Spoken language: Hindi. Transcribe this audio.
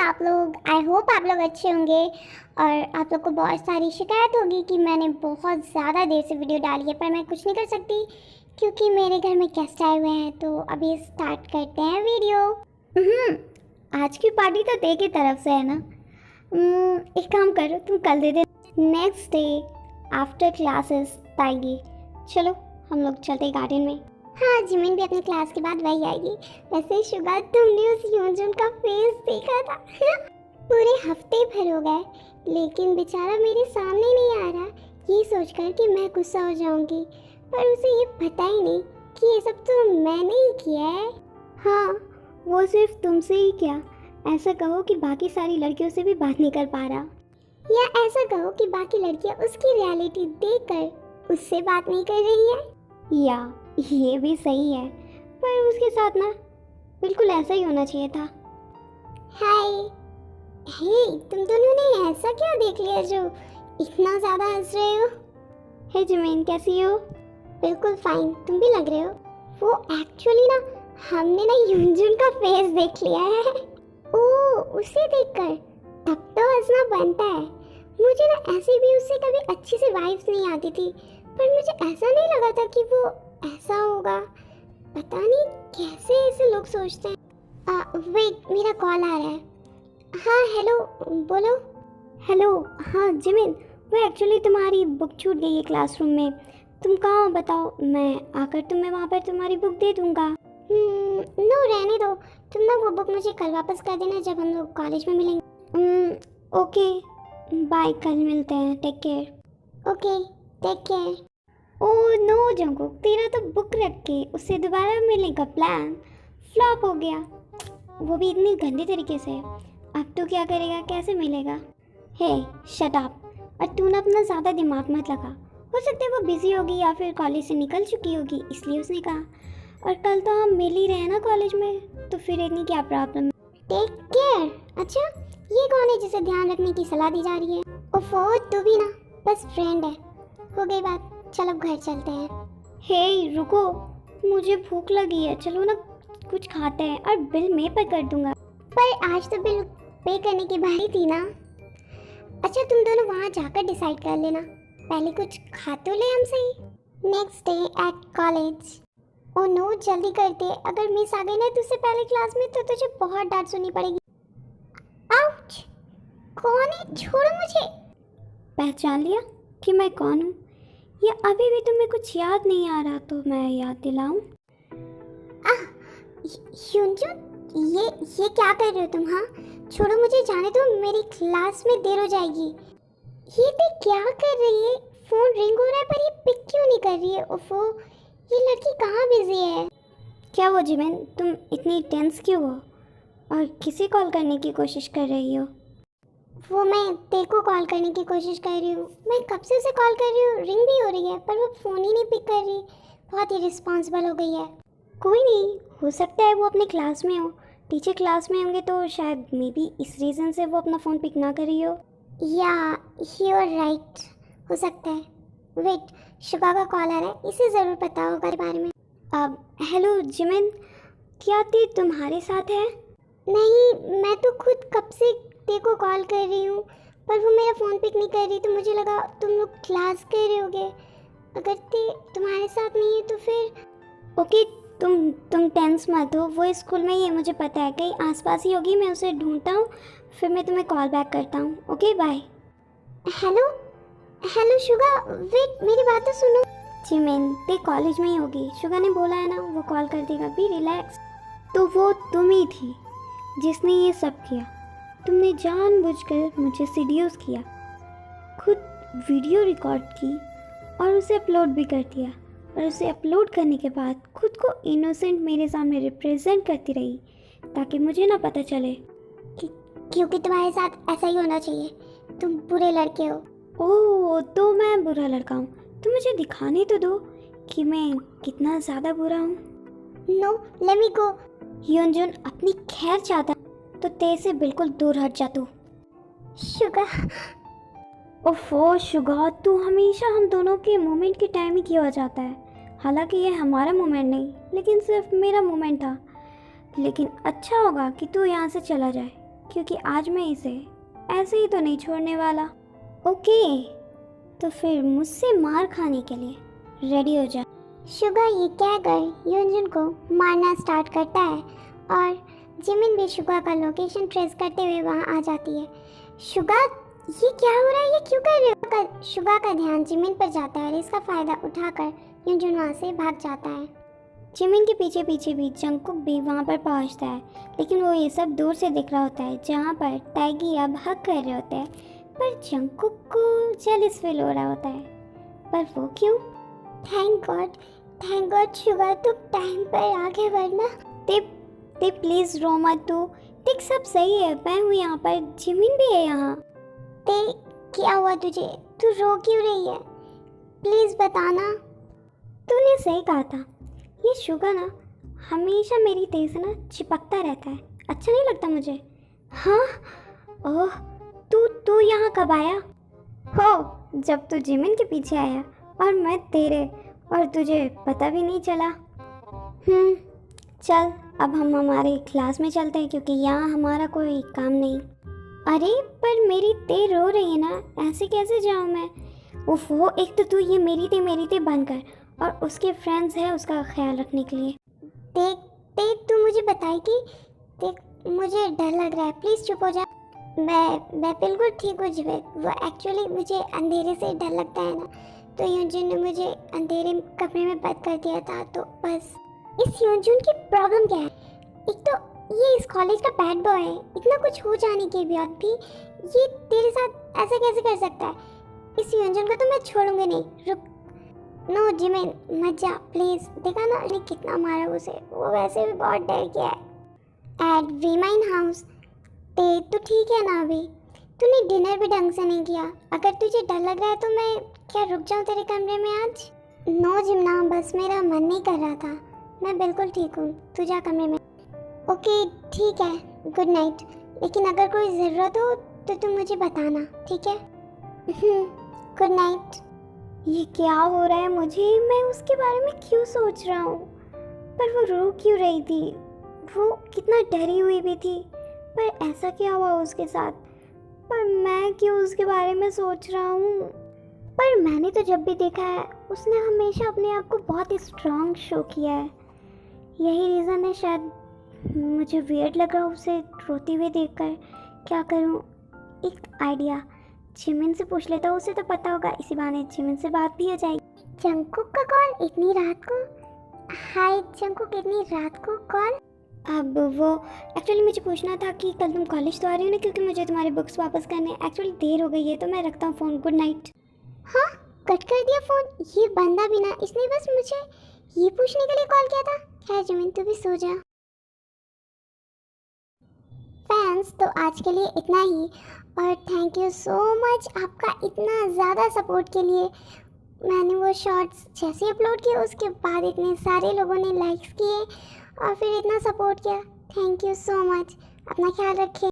आप लोग? आई होप आप लोग अच्छे होंगे। और आप लोग को बहुत सारी शिकायत होगी कि मैंने बहुत ज़्यादा देर से वीडियो डाली है, पर मैं कुछ नहीं कर सकती क्योंकि मेरे घर में गेस्ट आए हुए हैं। तो अभी स्टार्ट करते हैं वीडियो। आज की पार्टी तो ते की तरफ से है ना। एक काम करो, तुम कल दे दे। नेक्स्ट डे आफ्टर क्लासेस आएगी। चलो हम लोग चलते गार्डन में। हाँ, जिमिन भी अपनी क्लास के बाद वही आएगी। वैसे शुगर, तुमने उस यूंजुन का फेस देखा था? पूरे हफ्ते भर हो गए लेकिन बेचारा मेरे सामने नहीं आ रहा, ये सोचकर कि मैं गुस्सा हो जाऊंगी। पर उसे ये पता ही नहीं कि ये सब तो मैंने ही किया है। हाँ, वो सिर्फ तुमसे ही क्या, ऐसा कहो कि बाकी सारी लड़कियों से भी बात नहीं कर पा रहा, या ऐसा कहो कि बाकी लड़कियां उसकी रियलिटी देखकर उससे बात नहीं कर रही है। या ये भी सही है, पर उसके साथ ना बिल्कुल ऐसा ही होना चाहिए था। हाय, हे, तुम दोनों ने ऐसा क्या देख लिया जो इतना ज़्यादा हंस रहे हो? हे जिमिन, कैसी हो? बिल्कुल फाइन, तुम भी लग रहे हो। वो एक्चुअली ना, हमने ना यूंजुन का फेस देख लिया है। ओह, उसे देखकर तब तो हंसना बनता है। मुझे ना ऐसे भी उससे कभी अच्छी सी वाइब्स नहीं आती थी, पर मुझे ऐसा नहीं लगा था कि वो ऐसा होगा। पता नहीं कैसे ऐसे लोग सोचते हैं। वेट, मेरा कॉल आ रहा है। हाँ हेलो, बोलो। हेलो, हाँ जिमिन, वो एक्चुअली तुम्हारी बुक छूट गई है क्लासरूम में। तुम कहाँ हो बताओ, मैं आकर तुम्हें वहाँ पर तुम्हारी बुक दे दूँगा। नो, रहने दो। तुम ना वो बुक मुझे कल वापस कर देना जब हम लोग कॉलेज में मिलेंगे। ओके, बाय, कल मिलते हैं। Take care. Okay, take care. Oh no Jungkook, तेरा तो बुक रख के उससे दोबारा मिलने का प्लान फ्लॉप हो गया, वो भी इतनी गंदे तरीके से। अब तो क्या करेगा, कैसे मिलेगा? हे शट अप, और तू ना अपना ज़्यादा दिमाग मत लगा। हो सकता है वो बिजी होगी या फिर कॉलेज से निकल चुकी होगी, इसलिए उसने कहा। और कल तो हम मिल ही रहे हैं ना कॉलेज में, तो फिर इतनी क्या प्रॉब्लम है? Take care. अच्छा, ये कौन है जिसे ध्यान रखने की सलाह दी जा रही है? ओफो, तू भी ना बस फ्रेंड है। हो गई बात, चलो अब घर चलते हैं। हे रुको, मुझे भूख लगी है, चलो ना कुछ खाते हैं, और बिल मैं पे कर दूंगा। पर आज तो बिल पे करने की बारी थी ना। अच्छा, तुम दोनों वहाँ जाकर डिसाइड कर लेना, पहले कुछ खा तो ले हमसे ही। Next day at college. Oh no, जल्दी करते, अगर मिस आ गई ना तुझसे पहले क्लास में तो तुझे बहुत डांट सुननी पड़ेगी। आउच! कौन है? छोड़ो मुझे। पहचान लिया कि मैं कौन हूँ? या अभी भी तुम्हें कुछ याद नहीं आ रहा तो मैं याद दिलाऊं? यूंजुन, ये क्या कर रहे हो तुम? हाँ छोड़ो मुझे, जाने दो, मेरी क्लास में देर हो जाएगी। ये देख क्या कर रही है? फोन रिंग हो रहा है पर ये पिक क्यों नहीं कर रही है? ओफो, ये लड़की कहाँ बिजी है? क्या वो जिमिन, तुम इतनी टेंस क्यों हो और किसे कॉल करने की कोशिश कर रही हो? वो मैं तेरे को कॉल करने की कोशिश कर रही हूँ, मैं कब से उसे कॉल कर रही हूँ, रिंग भी हो रही है पर वो फ़ोन ही नहीं पिक कर रही। बहुत ही रिस्पॉन्सिबल हो गई है। कोई नहीं, हो सकता है वो अपने क्लास में हो, टीचर क्लास में होंगे तो शायद मे बी इस रीज़न से वो अपना फ़ोन पिक ना कर रही हो। या यू आर राइट, हो सकता है। वेट, शुगा का कॉल आ रहा है, इसे ज़रूर पता होगा इस बारे में। अब हेलो जिमिन, क्या ते तुम्हारे साथ है? नहीं, मैं तो खुद कब से ते को कॉल कर रही हूँ पर वो मेरा फ़ोन पिक नहीं कर रही, तो मुझे लगा तुम लोग क्लास कर रहे होगे। अगर ते तुम्हारे साथ नहीं है तो फिर ओके, तुम टेंस मत हो, वो स्कूल में ही है, मुझे पता है, कहीं आसपास ही होगी, मैं उसे ढूंढता हूँ, फिर मैं तुम्हें कॉल बैक करता हूँ। Okay bye. Hello hello Suga, wait, मेरी बात तो सुनो। जिमिन, ते कॉलेज में ही होगी, शुगा ने बोला है ना वो कॉल कर देगा, बी रिलैक्स। तो वो तुम ही थी जिसने ये सब किया, तुमने जानबूझकर मुझे सीड्यूस किया, खुद वीडियो रिकॉर्ड की और उसे अपलोड भी कर दिया, और उसे अपलोड करने के बाद खुद को इनोसेंट मेरे सामने रिप्रेजेंट करती रही ताकि मुझे ना पता चले क्योंकि तुम्हारे साथ ऐसा ही होना चाहिए, तुम बुरे लड़के हो। ओह, तो मैं बुरा लड़का हूँ, तो मुझे दिखाने तो दो कि मैं कितना ज़्यादा बुरा हूँ। नो, लेट मी गो। यूंजुन अपनी खैर चाहता तो तेरे से बिल्कुल दूर हट जा तू। शुगा, ओफो शुगा, तू हमेशा हम दोनों के मोमेंट की टाइम ही किया हो जाता है। हालांकि ये हमारा मोमेंट नहीं, लेकिन सिर्फ मेरा मोमेंट था। लेकिन अच्छा होगा कि तू यहाँ से चला जाए, क्योंकि आज मैं इसे ऐसे ही तो नहीं छोड़ने वाला। ओके, तो फिर मुझसे मार खाने के लिए रेडी हो जा। शुगा ये कहकर यूनजुन को मारना स्टार्ट करता है और जिमिन भी शुगा का लोकेशन ट्रेस करते हुए वहाँ आ जाती है। शुगा, ये क्या हो रहा है, ये क्यों कर रहे हो? शुगा का ध्यान जिमिन पर जाता है और इसका फ़ायदा उठाकर यूनजुन वहाँ से भाग जाता है। जिमिन के पीछे पीछे भी जंगकुक भी वहाँ पर पहुँचता है, लेकिन वो ये सब दूर से दिख रहा होता है जहाँ पर टैगी अब हक कर रहे होते हैं। पर जंगकुक को जेलस फील हो रहा होता है, पर वो क्यों? थैंक गॉड शुगा, तुम टाइम पर आगे बढ़ना। ते प्लीज़ रो मत तू, देख सब सही है, मैं हूँ यहाँ पर, जिमिन भी है यहाँ। ते क्या हुआ तुझे? तू रो क्यों रही है? प्लीज़ बताना। तूने सही कहा था, ये शुगा ना हमेशा मेरी तेज से ना चिपकता रहता है, अच्छा नहीं लगता मुझे। हाँ, ओह तू यहाँ कब आया? हो, जब तू जिमिन के पीछे आया और मैं तेरे, और तुझे पता भी नहीं चला। चल अब हम हमारे क्लास में चलते हैं क्योंकि यहाँ हमारा कोई काम नहीं। अरे पर मेरी ते रो रही है ना, ऐसे कैसे जाऊँ मैं? उफ, वो एक तो तू ये मेरी ते बंद कर, और उसके फ्रेंड्स हैं उसका ख्याल रखने के लिए। देख तू मुझे बताएगी? देख मुझे डर लग रहा है, प्लीज़ चुप हो जा। मैं बिल्कुल ठीक हूँ जिमिन, वो एक्चुअली मुझे अंधेरे से डर लगता है ना, तो यूनजुन ने मुझे अंधेरे कमरे में बंद कर दिया था, तो बस। इस यूनजुन की प्रॉब्लम क्या है? एक तो ये इस कॉलेज का बैड बॉय है, इतना कुछ हो जाने के बाद भी ये तेरे साथ ऐसा कैसे कर सकता है? इस यूनजुन को तो मैं छोड़ूंगी नहीं। रुक, नो जिमिन मत जा प्लीज़। देखा ना ने कितना मारा उसे, वो वैसे भी बहुत डर गया है। एट वी माइन हाउस, ते तो ठीक है ना? अभी तूने डिनर भी ढंग से नहीं किया। अगर तुझे डर लग रहा है तो मैं क्या रुक जाऊँ तेरे कमरे में आज? नो जिमना, बस मेरा मन नहीं कर रहा था। मैं बिल्कुल ठीक हूँ, तू जा कमरे में। ओके ठीक है, गुड नाइट। लेकिन अगर कोई ज़रूरत हो तो तुम मुझे बताना, ठीक है? Good night. ये क्या हो रहा है मुझे? मैं उसके बारे में क्यों सोच रहा हूँ? पर वो रो क्यों रही थी? वो कितना डरी हुई भी थी, पर ऐसा क्या हुआ उसके साथ? पर मैं क्यों उसके बारे में सोच रहा हूँ? पर मैंने तो जब भी देखा है उसने हमेशा अपने आप को बहुत ही स्ट्रॉन्ग शो किया है। यही रीज़न है शायद मुझे वियर्ड लगा उसे रोती हुए देखकर। क्या करूँ? एक आइडिया, जिमिन से पूछ लेता हूँ, उसे तो पता होगा, इसी बहाने जिमिन से बात भी हो जाएगी। जंगकुक का कॉल इतनी रात को? हाय जंगकुक, इतनी रात को कॉल? अब वो एक्चुअली मुझे पूछना था कि कल तुम कॉलेज तो आ रही हो ना, क्योंकि मुझे तुम्हारे बुक्स वापस करने एक्चुअली देर हो गई है, तो मैं रखता हूँ फ़ोन। Good night. हाँ, कट कर दिया फ़ोन? ये बंदा भी ना, इसने बस मुझे ये पूछने के लिए कॉल किया था। खैर जिमिन तू भी सो जा। फैंस तो आज के लिए इतना ही, और थैंक यू सो मच आपका इतना ज़्यादा सपोर्ट के लिए। मैंने वो शॉर्ट्स जैसे अपलोड किए उसके बाद इतने सारे लोगों ने लाइक्स किए और फिर इतना सपोर्ट किया। Thank you so much. अपना ख्याल रखें।